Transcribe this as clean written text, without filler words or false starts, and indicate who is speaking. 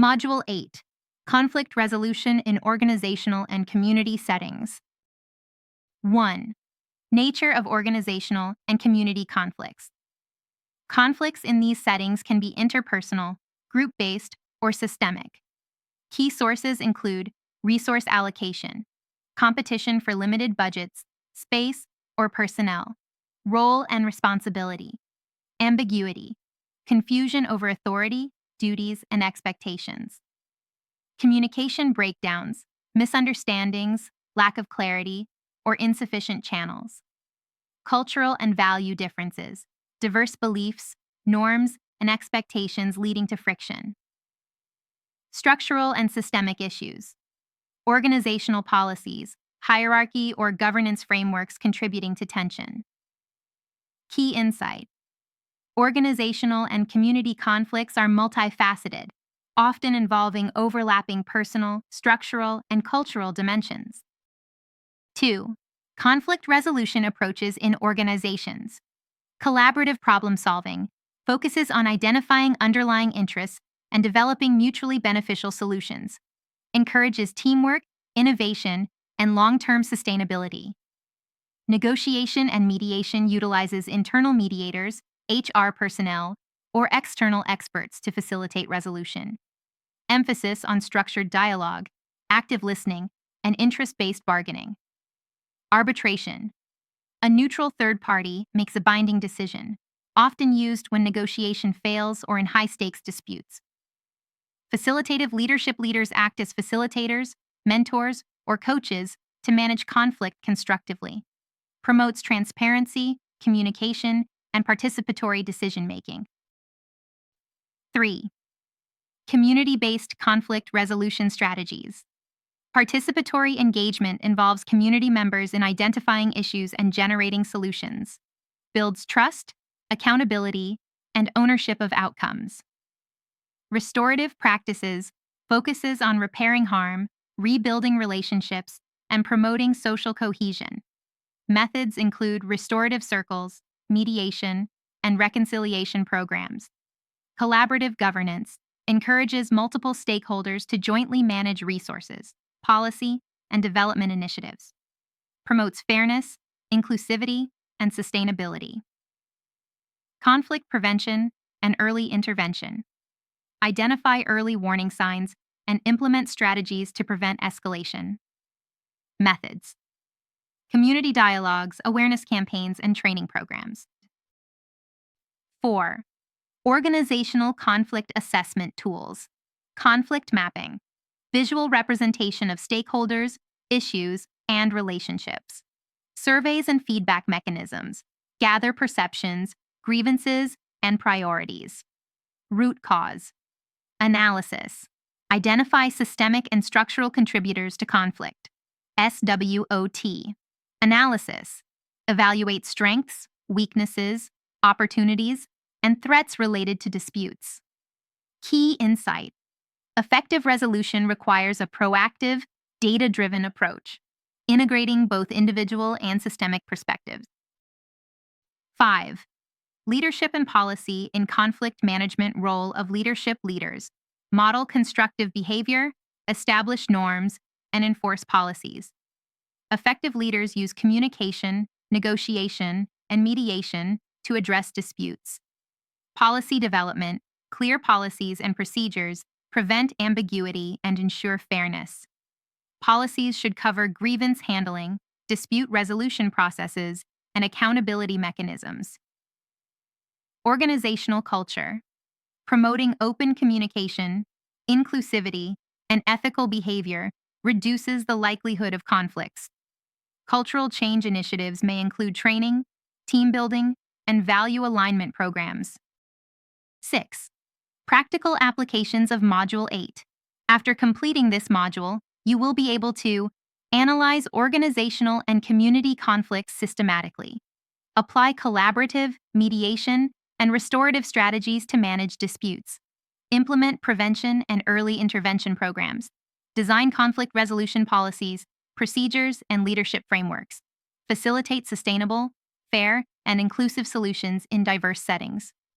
Speaker 1: Module 8. Conflict Resolution in Organizational and Community Settings. 1. Nature of organizational and community conflicts. Conflicts in these settings can be interpersonal, group-based, or systemic. Key sources include resource allocation, competition for limited budgets, space, or personnel, role and responsibility, ambiguity, confusion over authority, duties, and expectations, communication breakdowns, misunderstandings, lack of clarity, or insufficient channels, cultural and value differences, diverse beliefs, norms, and expectations leading to friction, structural and systemic issues, organizational policies, hierarchy or governance frameworks contributing to tension. Key insight: organizational and community conflicts are multifaceted, often involving overlapping personal, structural, and cultural dimensions. 2. Conflict resolution approaches in organizations. Collaborative problem solving focuses on identifying underlying interests and developing mutually beneficial solutions, encourages teamwork, innovation, and long-term sustainability. Negotiation and mediation utilizes internal mediators, HR personnel, or external experts to facilitate resolution. Emphasis on structured dialogue, active listening, and interest-based bargaining. Arbitration. A neutral third party makes a binding decision, often used when negotiation fails or in high-stakes disputes. Facilitative leadership leaders act as facilitators, mentors, or coaches to manage conflict constructively. Promotes transparency, communication, and participatory decision-making. 3. Community-based conflict resolution strategies. Participatory engagement involves community members in identifying issues and generating solutions. Builds trust, accountability, and ownership of outcomes. Restorative practices focuses on repairing harm, rebuilding relationships, and promoting social cohesion. Methods include restorative circles, mediation, and reconciliation programs. Collaborative governance encourages multiple stakeholders to jointly manage resources, policy, and development initiatives. Promotes fairness, inclusivity, and sustainability. Conflict prevention and early intervention. Identify early warning signs and implement strategies to prevent escalation. Methods: community dialogues, awareness campaigns, and training programs. 4. Organizational conflict assessment tools. Conflict mapping. Visual representation of stakeholders, issues, and relationships. Surveys and feedback mechanisms. Gather perceptions, grievances, and priorities. Root cause. Analysis. Identify systemic and structural contributors to conflict. SWOT. Analysis. Evaluate strengths, weaknesses, opportunities, and threats related to disputes. Key insight: effective resolution requires a proactive, data-driven approach, integrating both individual and systemic perspectives. 5. Leadership and policy in conflict management role of leadership leaders. Model constructive behavior, establish norms, and enforce policies. Effective leaders use communication, negotiation, and mediation to address disputes. Policy development, clear policies and procedures prevent ambiguity and ensure fairness. Policies should cover grievance handling, dispute resolution processes, and accountability mechanisms. Organizational culture. Promoting open communication, inclusivity, and ethical behavior reduces the likelihood of conflicts. Cultural change initiatives may include training, team building, and value alignment programs. 6. Practical applications of Module 8. After completing this module, you will be able to analyze organizational and community conflicts systematically, apply collaborative, mediation, and restorative strategies to manage disputes, implement prevention and early intervention programs, design conflict resolution policies, procedures, and leadership frameworks, facilitate sustainable, fair, and inclusive solutions in diverse settings.